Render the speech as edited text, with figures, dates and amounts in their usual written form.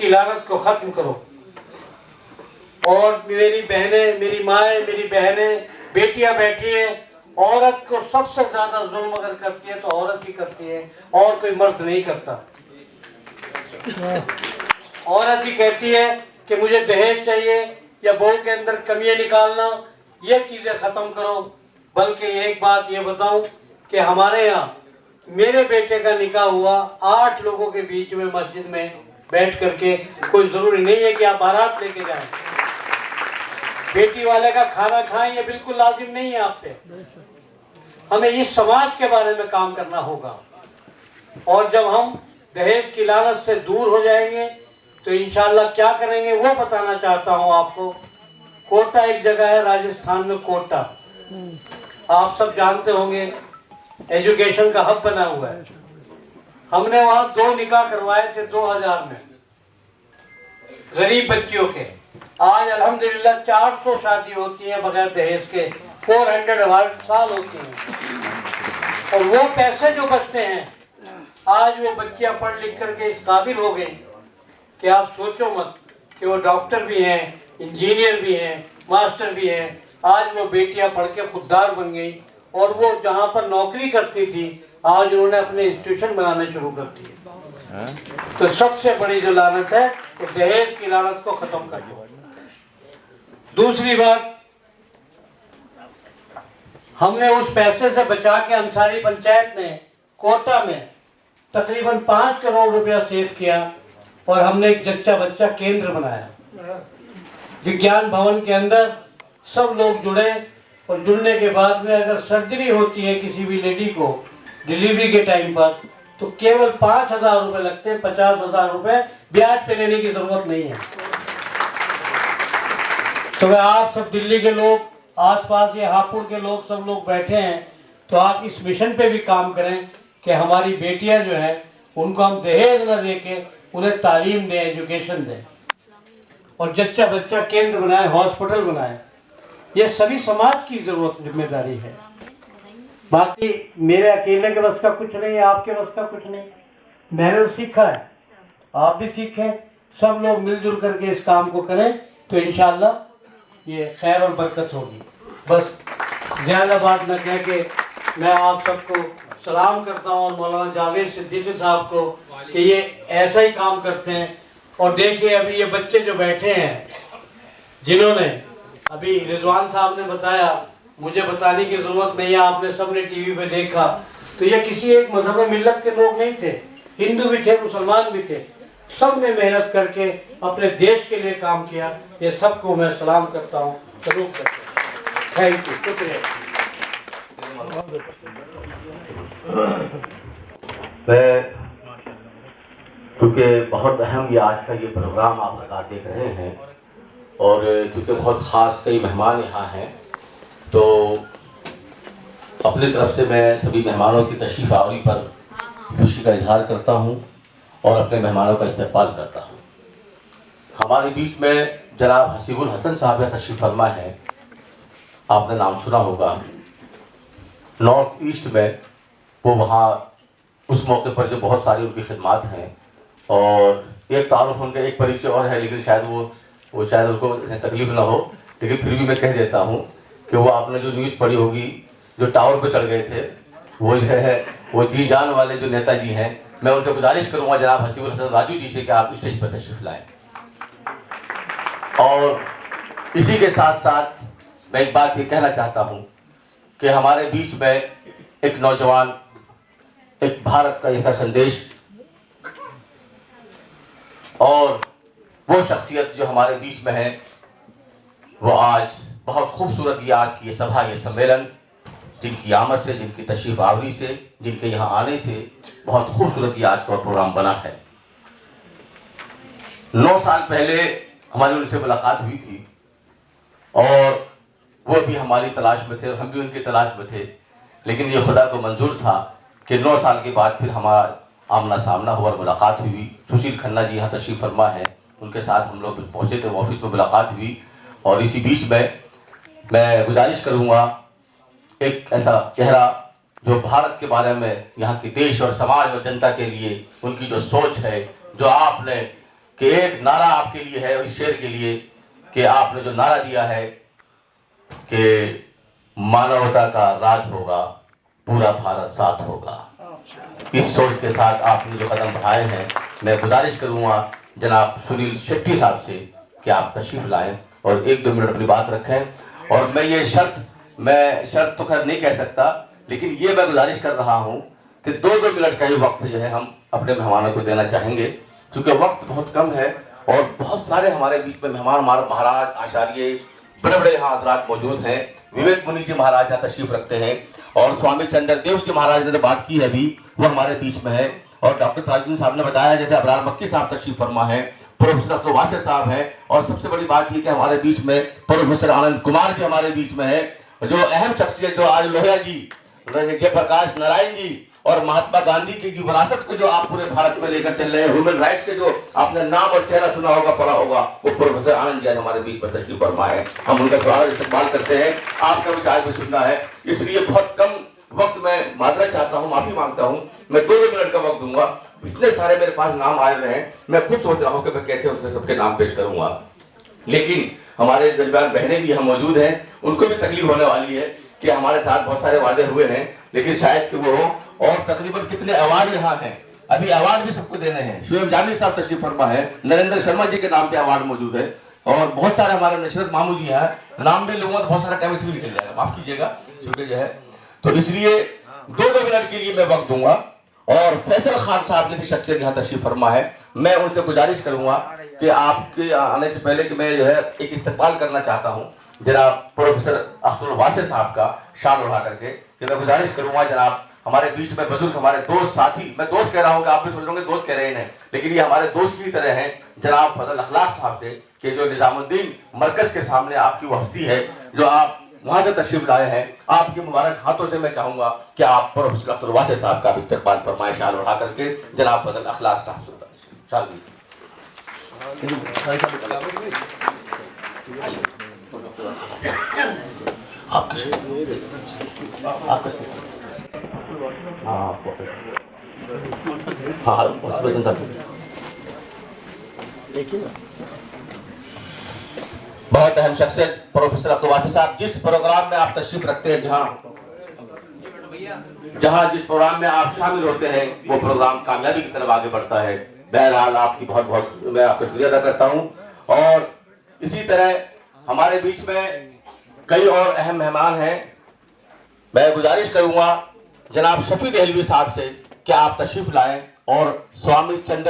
लानत को खत्म करो। और मेरी बहनें, मेरी माएँ, मेरी बहनें, बेटियां बैठी हैं, औरत को सबसे ज्यादा जुल्म अगर करती है तो औरत ही करती है, और कोई मर्द नहीं करता। औरत ही कहती है कि मुझे दहेज चाहिए या बहू के अंदर कमियां निकालना, ये चीजें खत्म करो। बल्कि एक बात ये बताऊं कि हमारे यहाँ मेरे बेटे का निकाह हुआ 8 लोगों के बीच में मस्जिद में बैठ करके। कोई जरूरी नहीं है कि आप बारात लेके जाएं, बेटी वाले का खाना खाएं, ये बिल्कुल लाजिम नहीं है आप पे। हमें इस समाज के बारे में काम करना होगा, और जब हम दहेज की लानत से दूर हो जाएंगे तो इंशाल्लाह क्या करेंगे वो बताना चाहता हूँ आपको। कोटा एक जगह है राजस्थान में, कोटा आप सब जानते होंगे, एजुकेशन का हब बना हुआ है। हमने वहां 2 निकाह करवाए थे 2000 में, गरीब बच्चियों के। आज अल्हम्दुलिल्लाह 400 शादी होती है बगैर दहेज के, 400 हर साल होती हैं। और वो पैसे जो बचते हैं, आज वो बच्चियां पढ़ लिख करके इस काबिल हो गई कि आप सोचो मत कि वो डॉक्टर भी हैं, इंजीनियर भी हैं, मास्टर भी हैं। आज वो बेटियां पढ़ के खुददार बन गई, और वो जहाँ पर नौकरी करती थी आज उन्होंने अपने इंस्टीट्यूशन बनाने शुरू कर दिए। तो सबसे बड़ी जो लानत है वो तो दहेज की लानत को खत्म कर दो। दूसरी बात, हमने उस पैसे से बचा के अंसारी पंचायत ने कोटा में तकरीबन 5 करोड़ रुपया सेव किया, और हमने एक जच्चा बच्चा केंद्र बनाया। विज्ञान भवन के अंदर सब लोग जुड़े, और जुड़ने के बाद में अगर सर्जरी होती है किसी भी लेडी को डिलीवरी के टाइम पर, तो केवल 5,000 रुपये लगते हैं। 50,000 रुपये ब्याज पे लेने की जरूरत नहीं है। तो मैं आप सब दिल्ली के लोग, आसपास ये हापुड़ के लोग, सब लोग बैठे हैं, तो आप इस मिशन पे भी काम करें कि हमारी बेटियां जो हैं उनको हम दहेज न दे के उन्हें तालीम दें, एजुकेशन दें, और जच्चा बच्चा केंद्र बनाए, हॉस्पिटल बनाए। ये सभी समाज की जरूरत, जिम्मेदारी है। बाकी मेरे अकेले के बस का कुछ नहीं है, आपके बस का कुछ नहीं। मैंने तो सीखा है, आप भी सीखें, सब लोग मिलजुल करके इस काम को करें तो इंशाअल्लाह ये खैर और बरकत होगी। बस ज़्यादा बात न कह के मैं आप सबको सलाम करता हूँ, और मौलाना जावेद सिद्दीकी साहब को कि ये ऐसा ही काम करते हैं। और देखिए अभी ये बच्चे जो बैठे हैं, जिन्होंने अभी रिजवान साहब ने बताया, मुझे बताने की जरूरत नहीं है, आपने सबने टीवी पे देखा, तो ये किसी एक मजहब मिल्लत के लोग नहीं थे, हिंदू भी थे, मुसलमान भी थे, सब ने मेहनत करके अपने देश के लिए काम किया। ये सबको मैं सलाम करता हूँ, सलूट करता हूँ। थैंक यू, शुक्रिया। मैं क्योंकि बहुत अहम ये आज का ये प्रोग्राम आप हज़रात देख रहे हैं, और क्योंकि बहुत ख़ास कई मेहमान यहाँ हैं, तो अपनी तरफ से मैं सभी मेहमानों की तशरीफ़ आवरी पर खुशी का इजहार करता हूँ और अपने मेहमानों का इस्तकबाल करता हूँ। हमारे बीच में जनाब हसीबुल हसन साहब या तशरीफ़ फरमा है, आपने नाम सुना होगा। नॉर्थ ईस्ट में वो वहाँ उस मौके पर जो बहुत सारी उनकी खिदमात हैं, और एक तारुफ उनका, एक परिचय और है, लेकिन शायद वो शायद उनको तकलीफ़ ना हो, लेकिन फिर भी मैं कह देता हूँ कि वो आपने जो न्यूज़ पढ़ी होगी, जो टावर पर चढ़ गए थे, वो जो है वो जी जान वाले जो नेताजी हैं, मैं उनसे गुजारिश करूँगा जनाब हसीबुल हसन राजू जी से कि आप स्टेज पर तशरीफ़ लाएँ। और इसी के साथ साथ मैं एक बात ये कहना चाहता हूँ कि हमारे बीच में एक नौजवान, एक भारत का ऐसा संदेश, और वो शख्सियत जो हमारे बीच में है, वो आज बहुत खूबसूरत ये आज की ये सभा, ये सम्मेलन, जिनकी आमद से, जिनकी तशरीफ़ आवरी से, जिनके यहाँ आने से बहुत खूबसूरत ये आज का प्रोग्राम बना है। 9 साल पहले हमारी उनसे मुलाकात हुई थी, और वो भी हमारी तलाश में थे और हम भी उनकी तलाश में थे, लेकिन ये खुदा को मंजूर था कि 9 साल के बाद फिर हमारा आमना सामना हुआ और मुलाकात हुई। सुशील खन्ना जी यहाँ तशरीफ़ फरमा है, उनके साथ हम लोग पहुँचे थे, ऑफिस में मुलाकात हुई। और इसी बीच में मैं गुजारिश करूँगा, एक ऐसा चेहरा जो भारत के बारे में, यहाँ के देश और समाज और जनता के लिए उनकी जो सोच है, जो आपने कि एक नारा आपके लिए है, इस शेर के लिए, कि आपने जो नारा दिया है कि मानवता का राज होगा, पूरा भारत साथ होगा। इस सोच के साथ आपने जो कदम बढ़ाए हैं, मैं गुजारिश करूंगा जनाब सुनील शेट्टी साहब से कि आप तशरीफ लाएं और 1-2 मिनट अपनी बात रखें। और मैं ये शर्त तो खैर नहीं कह सकता, लेकिन ये मैं गुजारिश कर रहा हूं कि 2-2 मिनट का ही वक्त जो है हम अपने मेहमानों को देना चाहेंगे, क्योंकि वक्त बहुत कम है और बहुत सारे हमारे बीच में मेहमान, महाराज, आचार्य, बड़े बड़े यहाँ हजरात मौजूद हैं। विवेक मुनि जी महाराज यहाँ तशरीफ रखते हैं और स्वामी चंद्रदेव जी महाराज ने बात की है अभी, वो हमारे बीच में है। और डॉक्टर ताजुद्दीन साहब ने बताया, जैसे अबरार मक्की साहब तशरीफ फरमा है, प्रोफेसर अख्तर वासिफ साहब हैं, और सबसे बड़ी बात ये कि हमारे बीच में प्रोफेसर आनंद कुमार जी हमारे बीच में है, जो अहम शख्सियत, जो आज लोहिया जी, जयप्रकाश नारायण जी और महात्मा गांधी की जो विरासत को जो आप पूरे भारत में लेकर चल रहे हैं, ह्यूमन राइट्स के जो आपने नाम और चेहरा सुना होगा, पढ़ा होगा, वो प्रोफेसर आनंद जी हमारे बीच में तशरीफ फरमा है। हम उनका स्वागत इस्तेमाल करते हैं, आपका विचार भी सुनना है, इसलिए बहुत कम वक्त में माजरा चाहता हूँ, माफी मांगता हूँ। मैं 2-2 मिनट का वक्त दूंगा। इतने सारे मेरे पास नाम आए हुए हैं, मैं खुद सोच रहा हूँ कि मैं कैसे उनसे सबके नाम पेश करूंगा, लेकिन हमारे दरमियान बहनें भी यहाँ मौजूद हैं, उनको भी तकलीफ होने वाली है कि हमारे साथ बहुत सारे वादे हुए हैं, लेकिन शायद कि वो हो। और तकरीबन कितने अवार्ड यहाँ हैं, अभी अवार्ड भी सबको देने हैं। शुएब जानी साहब तशरीफ फरमा है, नरेंद्र शर्मा जी के नाम पे अवार्ड मौजूद है, और बहुत सारे हमारे नशरत मामू जी हैं। नाम भी लूंगा तो बहुत सारा टाइम इसमें निकल जाएगा, माफ कीजिएगा, क्योंकि जो है तो इसलिए 2-2 मिनट के लिए मैं वक्त दूंगा। और फैसल खान साहब जैसी शख्सियत यहाँ तशरीफ फरमा है, मैं उनसे गुजारिश करूंगा कि आपके आने से पहले कि मैं जो है एक इस्तकबाल करना चाहता हूँ जनाब प्रोफेसर अख्तर वासिफ साहब का शाल उठा करके, कि मैं गुजारिश करूंगा जनाब हमारे बीच में बुजुर्ग, हमारे दोस्त, साथी, मैं दोस्त कह रहा हूँ कि आप भी सोच रहे दोस्त कह रहे हैं, लेकिन ये हमारे दोस्त की तरह हैं, जनाब फजल अखलाक साहब से, कि जो निजामुद्दीन मरकज के सामने आपकी वो हस्ती है, जो आप वहां से तशरीफ लाए हैं, आपके मुबारक हाथों से मैं चाहूंगा कि आप प्रोफेसर अख्तर वासिफ साहब का इस्तकबाल फरमाए शाल उठा करके। जनाब फजल अखलाक साहब शाल बहुत अहम शख्सियत प्रोफेसर अख्तर वासिफ साहब, जिस प्रोग्राम में आप तशरीफ रखते हैं, जहां जिस प्रोग्राम में आप शामिल होते हैं, वो प्रोग्राम कामयाबी की तरफ आगे बढ़ता है। बहरहाल आपकी बहुत बहुत मैं आपका शुक्रिया अदा करता हूं। और इसी तरह हमारे बीच में कई और अहम मेहमान हैं। मैं गुजारिश करूंगा जनाब शफी देहलवी साहब से कि आप तशरीफ लाएं और स्वामी चंद्र